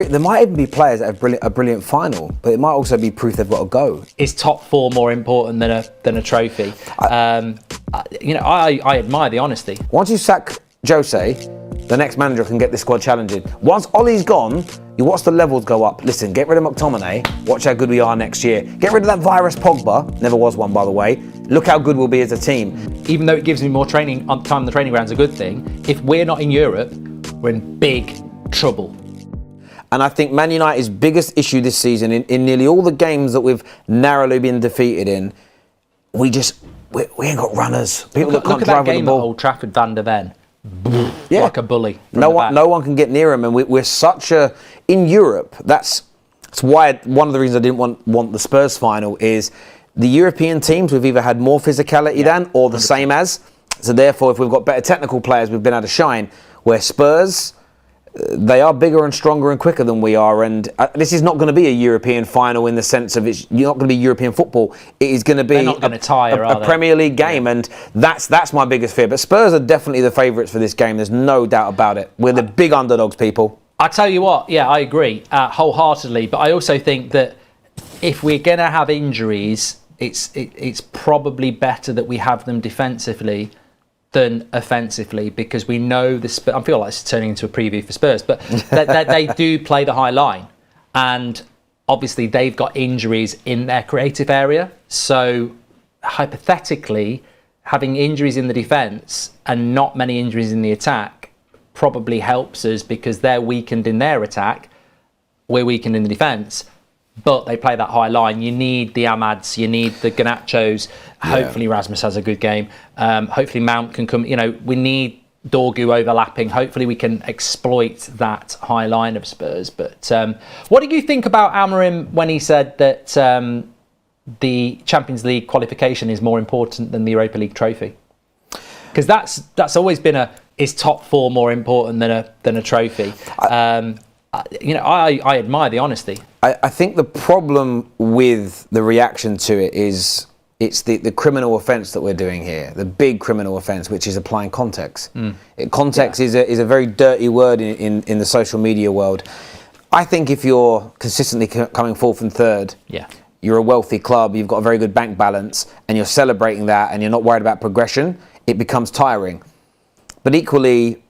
there might even be players that have a brilliant final, but it might also be proof they've got to go. Is top four more important than a trophy? I admire the honesty. Once you sack Jose, the next manager can get this squad challenging. Once Ollie's gone, you watch the levels go up. Listen, get rid of McTominay. Watch how good we are next year. Get rid of that virus Pogba. Never was one, by the way. Look how good we'll be as a team. Even though it gives me more training on time on the training ground is a good thing, if we're not in Europe, we're in big trouble. And I think Man United's biggest issue this season, in nearly all the games that we've narrowly been defeated in, we ain't got runners. People that can't drive with the ball. Look at that game at Old Trafford, Van der Ven. Yeah. Like a bully. No one can get near him, and we're such a... In Europe, that's why one of the reasons I didn't want the Spurs final is the European teams, we've either had more physicality than or the 100%. Same as. So therefore, if we've got better technical players, we've been able to shine. Where Spurs... they are bigger and stronger and quicker than we are, and this is not going to be a European final in the sense of you're not going to be European football. It is going to be a Premier League game, and that's my biggest fear. But Spurs are definitely the favourites for this game. There's no doubt about it. We're the big underdogs, people. I tell you what, yeah, I agree wholeheartedly. But I also think that if we're going to have injuries, it's probably better that we have them defensively than offensively, because we know I feel like it's turning into a preview for Spurs, but they do play the high line, and obviously they've got injuries in their creative area. So hypothetically, having injuries in the defence and not many injuries in the attack probably helps us, because they're weakened in their attack, we're weakened in the defence. But they play that high line. You need the Amads, you need the Garnachos. Hopefully Rasmus has a good game. Hopefully Mount can come. We need Dorgu overlapping. Hopefully we can exploit that high line of Spurs. But what do you think about Amorim when he said that the Champions League qualification is more important than the Europa League trophy? Because that's always been is top four more important than a trophy? I admire the honesty. I think the problem with the reaction to it is it's the criminal offence that we're doing here, the big criminal offence, which is applying context. Context is a very dirty word in the social media world. I think if you're consistently coming fourth and third, you're a wealthy club, you've got a very good bank balance, and you're celebrating that, and you're not worried about progression, it becomes tiring. But equally,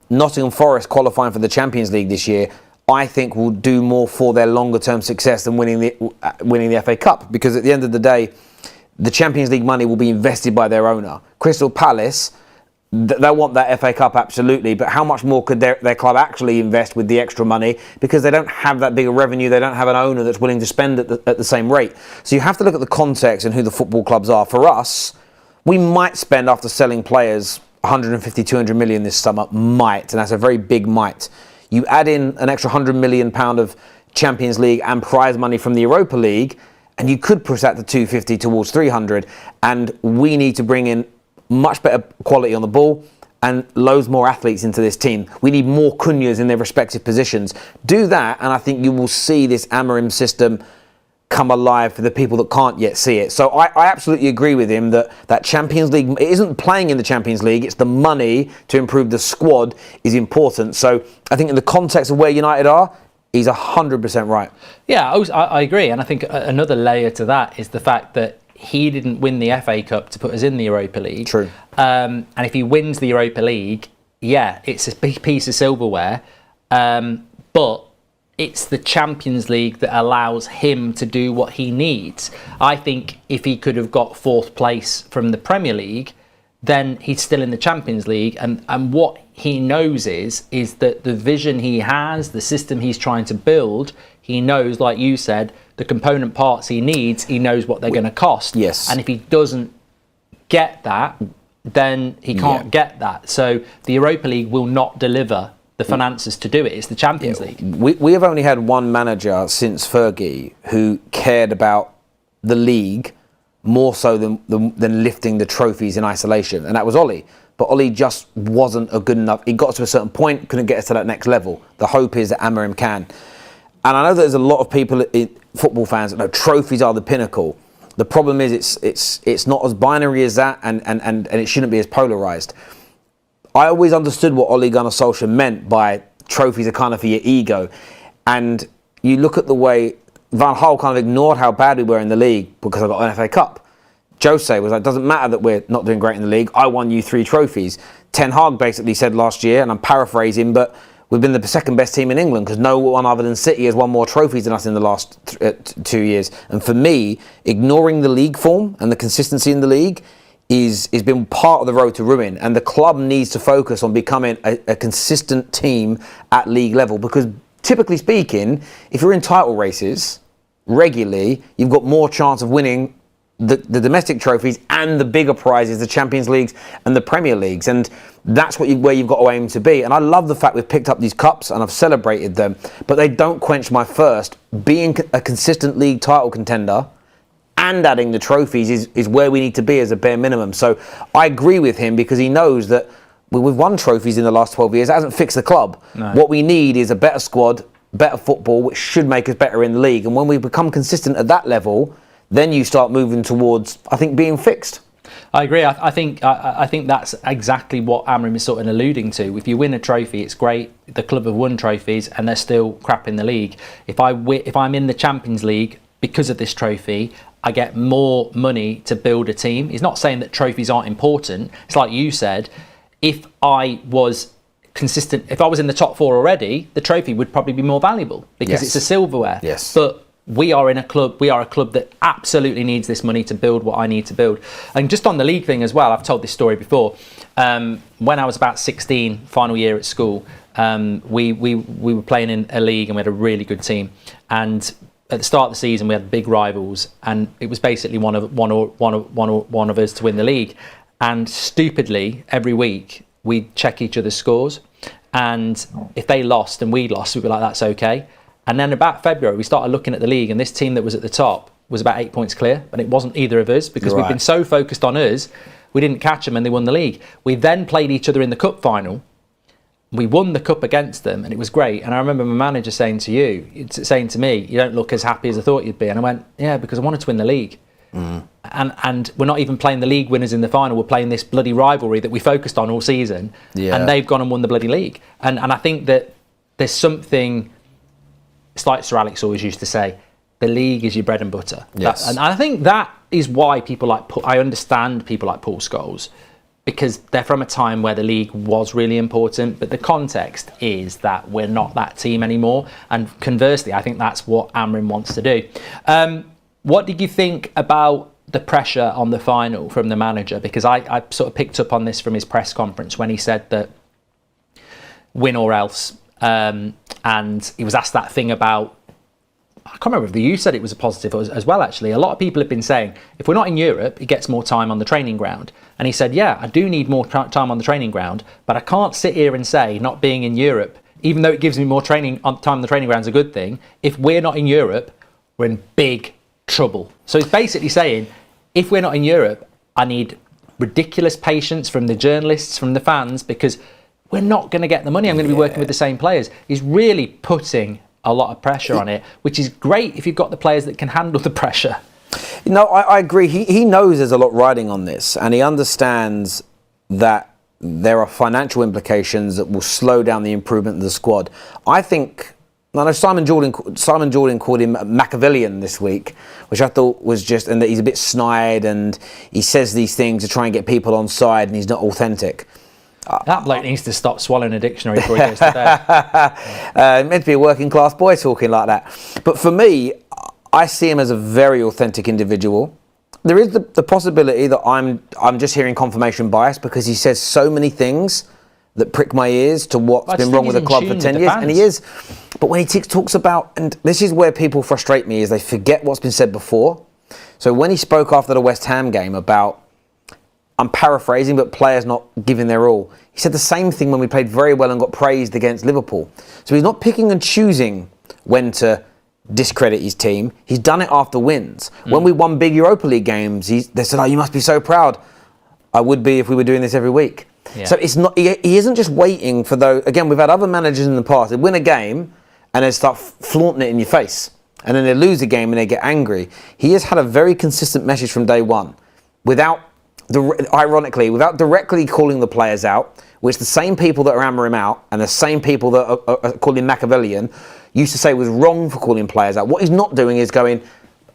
Nottingham Forest qualifying for the Champions League this year, I think will do more for their longer-term success than winning the FA Cup, because at the end of the day, the Champions League money will be invested by their owner. Crystal Palace, they want that FA Cup absolutely, but how much more could their club actually invest with the extra money, because they don't have that big a revenue, they don't have an owner that's willing to spend at the same rate. So you have to look at the context and who the football clubs are. For us, we might spend, after selling players, 150, 200 million this summer, and that's a very big might. You add in an extra £100 million of Champions League and prize money from the Europa League, and you could push that to 250 towards 300. And we need to bring in much better quality on the ball and loads more athletes into this team. We need more Cunhas in their respective positions. Do that, and I think you will see this Amorim system come alive for the people that can't yet see it. So I absolutely agree with him that Champions League, it isn't playing in the Champions League, it's the money to improve the squad is important. So I think in the context of where United are, he's 100% right. Yeah, I agree. And I think another layer to that is the fact that he didn't win the FA Cup to put us in the Europa League. True. And if he wins the Europa League, it's a big piece of silverware. But it's the Champions League that allows him to do what he needs. I think if he could have got fourth place from the Premier League, then he's still in the Champions League. And what he knows is that the vision he has, the system he's trying to build, he knows, like you said, the component parts he needs, he knows what they're going to cost. Yes. And if he doesn't get that, then he can't get that. So the Europa League will not deliver the finances to do it. It's the Champions League. We have only had one manager since Fergie who cared about the league more so than lifting the trophies in isolation, and that was Ollie. But Ollie just wasn't a good enough. He got to a certain point, couldn't get us to that next level. The hope is that Amorim can. And I know there's a lot of people, football fans, that know trophies are the pinnacle. The problem is it's not as binary as that, and it shouldn't be as polarised. I always understood what Ole Gunnar Solskjaer meant by trophies are kind of for your ego. And you look at the way Van Gaal kind of ignored how bad we were in the league because I got an FA Cup. Jose was like, doesn't matter that we're not doing great in the league. I won you 3 trophies. Ten Hag basically said last year, and I'm paraphrasing, but we've been the second best team in England because no one other than City has won more trophies than us in the last 2 years. And for me, ignoring the league form and the consistency in the league is been part of the road to ruin. And the club needs to focus on becoming a consistent team at league level, because typically speaking, if you're in title races regularly, you've got more chance of winning the domestic trophies and the bigger prizes, the Champions Leagues and the Premier Leagues. And that's where you've got to aim to be. And I love the fact we've picked up these cups and I've celebrated them, but they don't quench my thirst. Being a consistent league title contender and adding the trophies is where we need to be as a bare minimum. So I agree with him, because he knows that we've won trophies in the last 12 years. That hasn't fixed the club. No. What we need is a better squad, better football, which should make us better in the league. And when we become consistent at that level, then you start moving towards, I think, being fixed. I agree. I think that's exactly what Amorim is sort of alluding to. If you win a trophy, it's great. The club have won trophies and they're still crap in the league. If I'm in the Champions League because of this trophy, I get more money to build a team. He's not saying that trophies aren't important. It's like you said, if I was consistent, if I was in the top 4 already, the trophy would probably be more valuable because it's a silverware. Yes. But we are a club that absolutely needs this money to build what I need to build. And just on the league thing as well, I've told this story before. When I was about 16, final year at school, we were playing in a league and we had a really good team. And at the start of the season, we had big rivals, and it was basically one of us to win the league. And stupidly, every week we'd check each other's scores, and if they lost and we lost, we'd be like, "That's okay." And then about February, we started looking at the league, and this team that was at the top was about 8 points clear, and it wasn't either of us because we'd been so focused on us, we didn't catch them, and they won the league. We then played each other in the cup final. We won the cup against them, and it was great. And I remember my manager saying to me, "You don't look as happy as I thought you'd be." And I went, "Yeah, because I wanted to win the league." And we're not even playing the league winners in the final. We're playing this bloody rivalry that we focused on all season, and they've gone and won the bloody league. And I think that there's something. It's like Sir Alex always used to say, the league is your bread and butter. Yes. And I think that is why I understand people like Paul Scholes, because they're from a time where the league was really important, but the context is that we're not that team anymore. And conversely, I think that's what Amorim wants to do. What did you think about the pressure on the final from the manager? Because I sort of picked up on this from his press conference when he said that win or else. And he was asked that thing about, I can't remember if you said it was a positive as well, actually. A lot of people have been saying, if we're not in Europe, he gets more time on the training ground. And he said, yeah, I do need more time on the training ground, but I can't sit here and say not being in Europe, even though it gives me more time on the training ground is a good thing. If we're not in Europe, we're in big trouble. So he's basically saying, if we're not in Europe, I need ridiculous patience from the journalists, from the fans, because we're not going to get the money. I'm going to be working with the same players. He's really putting a lot of pressure on it, which is great if you've got the players that can handle the pressure. No, I agree. He knows there's a lot riding on this, and he understands that there are financial implications that will slow down the improvement of the squad. I know Simon Jordan called him Machiavellian this week, which I thought was just, and that he's a bit snide and he says these things to try and get people on side, and he's not authentic. That bloke needs to stop swallowing a dictionary before he goes to bed. Meant to be a working class boy talking like that. But for me, I see him as a very authentic individual. There is the possibility that I'm just hearing confirmation bias, because he says so many things that prick my ears to what's been wrong with the club for 10 years. And he is. But when he talks about, and this is where people frustrate me, is they forget what's been said before. So when he spoke after the West Ham game about, I'm paraphrasing, but players not giving their all, he said the same thing when we played very well and got praised against Liverpool. So he's not picking and choosing when to discredit his team. He's done it after wins. When we won big Europa League games, they said, "Oh, you must be so proud." I would be if we were doing this every week. Yeah. So it's not. He isn't just waiting for those. Again, we've had other managers in the past. They win a game and they start flaunting it in your face, and then they lose a game and they get angry. He has had a very consistent message from day one, ironically, without directly calling the players out, which the same people that are hammering him out and the same people that are calling him Machiavellian, used to say was wrong for calling players out. What he's not doing is going,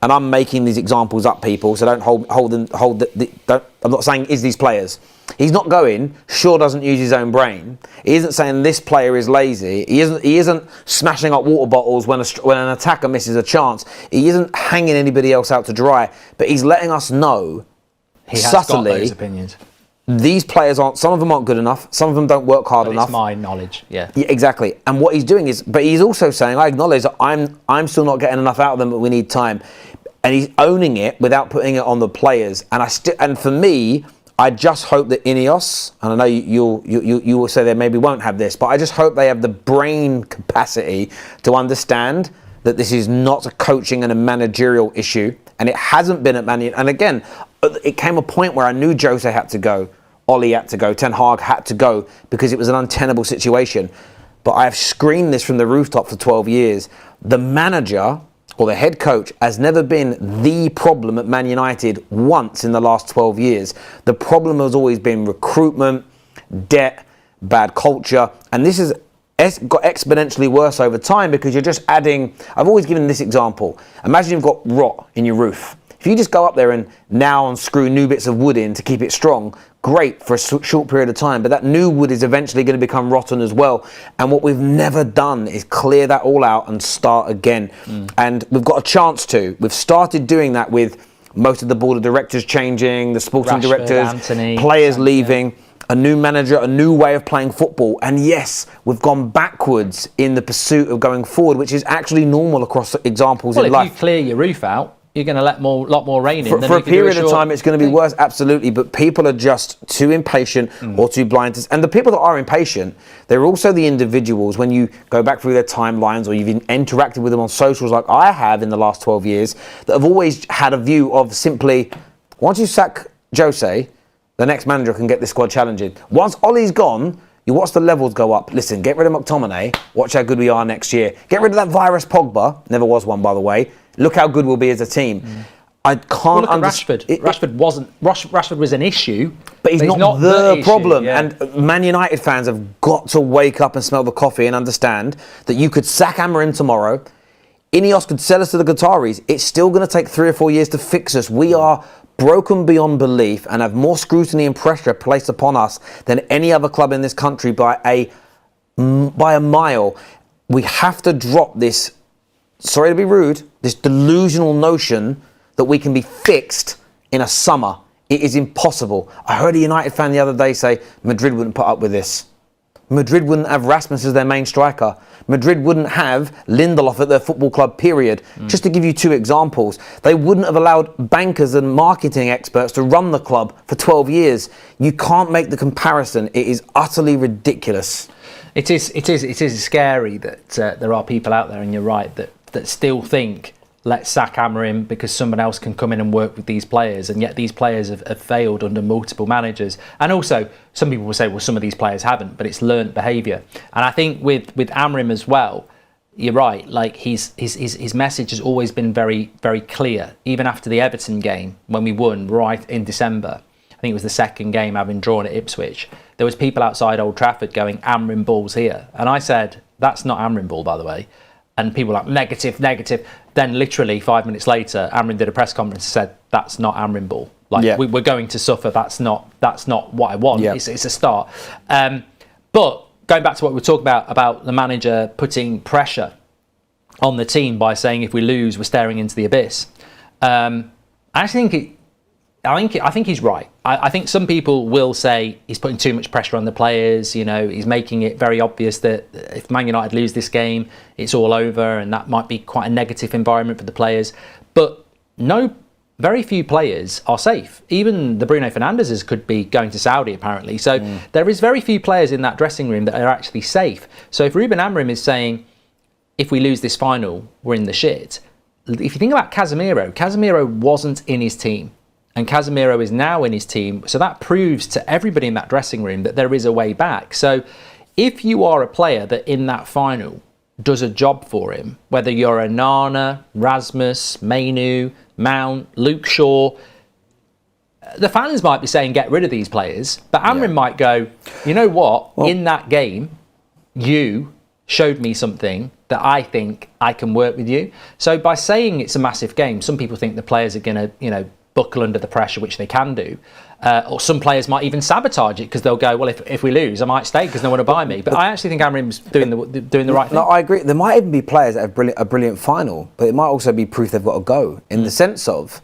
and I'm making these examples up, people, so don't I'm not saying is these players. He's not going, Shaw doesn't use his own brain. He isn't saying this player is lazy. He isn't smashing up water bottles when an attacker misses a chance. He isn't hanging anybody else out to dry. But he's letting us know he has subtly got those opinions. These players some of them aren't good enough. Some of them don't work hard enough. It's my knowledge, yeah. Exactly. And what he's doing is, but he's also saying, I acknowledge that I'm still not getting enough out of them, but we need time. And he's owning it without putting it on the players. And for me, I just hope that Ineos, and I know you will say they maybe won't have this, but I just hope they have the brain capacity to understand that this is not a coaching and a managerial issue, and it hasn't been at Man United. And again, it came a point where I knew Jose had to go, Ollie had to go, Ten Hag had to go, because it was an untenable situation. But I have screamed this from the rooftop for 12 years. The manager or the head coach has never been the problem at Man United once in the last 12 years. The problem has always been recruitment, debt, bad culture, and this has got exponentially worse over time because you're just adding. I've always given this example. Imagine you've got rot in your roof. If you just go up there and now unscrew new bits of wood in to keep it strong, great for a short period of time, but that new wood is eventually going to become rotten as well. And what we've never done is clear that all out and start again. And we've got a chance to. We've started doing that with most of the board of directors changing, the sporting directors, Anthony, players leaving, a new manager, a new way of playing football. And yes, we've gone backwards in the pursuit of going forward, which is actually normal across examples in life. Well, if you clear your roof out, you're going to let lot more rain in. For a period of time, it's going to be worse, absolutely. But people are just too impatient or too blind to. And the people that are impatient, they're also the individuals. When you go back through their timelines or you've interacted with them on socials, like I have in the last 12 years, that have always had a view of simply, once you sack Jose, the next manager can get this squad challenging. Once Ollie's gone, you watch the levels go up. Listen, get rid of McTominay. Watch how good we are next year. Get rid of that virus Pogba. Never was one, by the way. Look how good we'll be as a team. I can't understand. Rashford was an issue, but he's not the problem. Issue, yeah. And Man United fans have got to wake up and smell the coffee and understand that you could sack Amorim tomorrow. Ineos could sell us to the Qataris. It's still going to take 3 or 4 years to fix us. We are broken beyond belief and have more scrutiny and pressure placed upon us than any other club in this country by a mile. We have to drop this, sorry to be rude, this delusional notion that we can be fixed in a summer. It is impossible. I heard a United fan the other day say Madrid wouldn't put up with this. Madrid wouldn't have Rasmus as their main striker. Madrid wouldn't have Lindelof at their football club, period. Just to give you 2 examples. They wouldn't have allowed bankers and marketing experts to run the club for 12 years. You can't make the comparison. It is utterly ridiculous. It is scary that there are people out there, and you're right, that still think, let's sack Amorim because someone else can come in and work with these players, and yet these players have failed under multiple managers. And also, some people will say, well, some of these players haven't, but it's learnt behaviour. And I think with Amorim as well, you're right, like his message has always been very, very clear. Even after the Everton game, when we won right in December, I think it was the second game having drawn at Ipswich, there was people outside Old Trafford going, Amorim ball's here. And I said, that's not Amorim ball, by the way. And people were like, negative. Then literally 5 minutes later, Amorim did a press conference and said, that's not Amorim ball. Like, we're going to suffer. That's not what I want. It's a start. But going back to what we were talking about the manager putting pressure on the team by saying if we lose, we're staring into the abyss. I think he's right. I think some people will say he's putting too much pressure on the players. You know, he's making it very obvious that if Man United lose this game, it's all over, and that might be quite a negative environment for the players. But very few players are safe. Even the Bruno Fernandezes could be going to Saudi, apparently. So there is very few players in that dressing room that are actually safe. So if Rúben Amorim is saying, if we lose this final, we're in the shit. If you think about Casemiro wasn't in his team. And Casemiro is now in his team. So that proves to everybody in that dressing room that there is a way back. So if you are a player that in that final does a job for him, whether you're a Nana, Rasmus, Mainu, Mount, Luke Shaw, the fans might be saying get rid of these players. But Amorim might go, you know what? In that game, you showed me something that I think I can work with you. So by saying it's a massive game, some people think the players are going to, buckle under the pressure, which they can do. Or some players might even sabotage it because they'll go, well, if we lose, I might stay because no one will buy me. But I actually think Amorim's doing the right thing. No, I agree. There might even be players that have a brilliant final, but it might also be proof they've got to go in the sense of,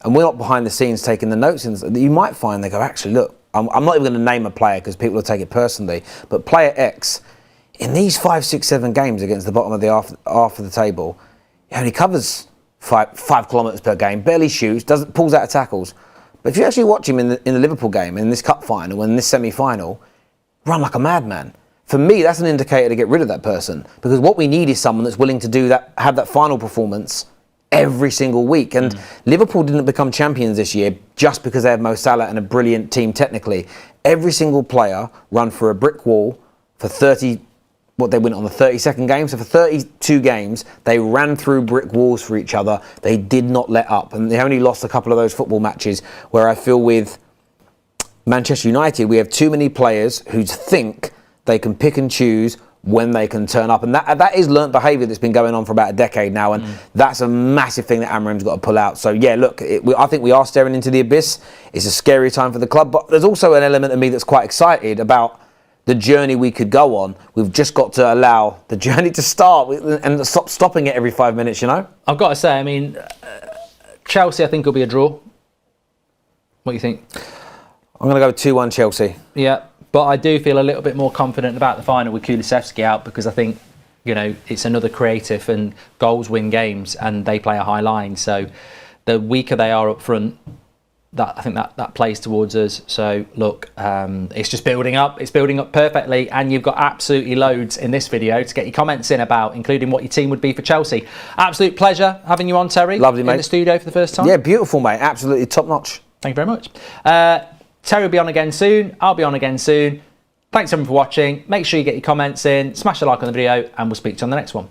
and we're not behind the scenes taking the notes, that you might find they go, actually, look, I'm not even going to name a player because people will take it personally, but player X, in these 5, 6, 7 games against the bottom of the half of the table, he only covers 5 kilometres per game, barely shoots, pulls out of tackles. But if you actually watch him in the Liverpool game, in this cup final, in this semi-final, run like a madman. For me, that's an indicator to get rid of that person, because what we need is someone that's willing to do that, have that final performance every single week. And Liverpool didn't become champions this year just because they had Mo Salah and a brilliant team technically. Every single player run through a brick wall for 30. What they went on the 32nd game. So for 32 games, they ran through brick walls for each other. They did not let up. And they only lost a couple of those football matches where I feel with Manchester United, we have too many players who think they can pick and choose when they can turn up. And that is learnt behaviour that's been going on for about a decade now. And that's a massive thing that Amorim's got to pull out. So yeah, look, I think we are staring into the abyss. It's a scary time for the club. But there's also an element of me that's quite excited about the journey we could go on. We've just got to allow the journey to start and stop stopping it every 5 minutes, I've got to say, I mean, Chelsea, I think will be a draw. What do you think? I'm going to go 2-1 Chelsea. Yeah, but I do feel a little bit more confident about the final with Kulusevski out, because I think, it's another creative, and goals win games and they play a high line. So the weaker they are up front, I think that plays towards us. So look, it's just building up. It's building up perfectly, and you've got absolutely loads in this video to get your comments in about, including what your team would be for Chelsea. Absolute pleasure having you on, Terry. Lovely, mate. In the studio for the first time. Yeah, beautiful, mate. Absolutely top notch. Thank you very much. Terry will be on again soon. I'll be on again soon. Thanks everyone for watching. Make sure you get your comments in, smash a like on the video, and we'll speak to you on the next one.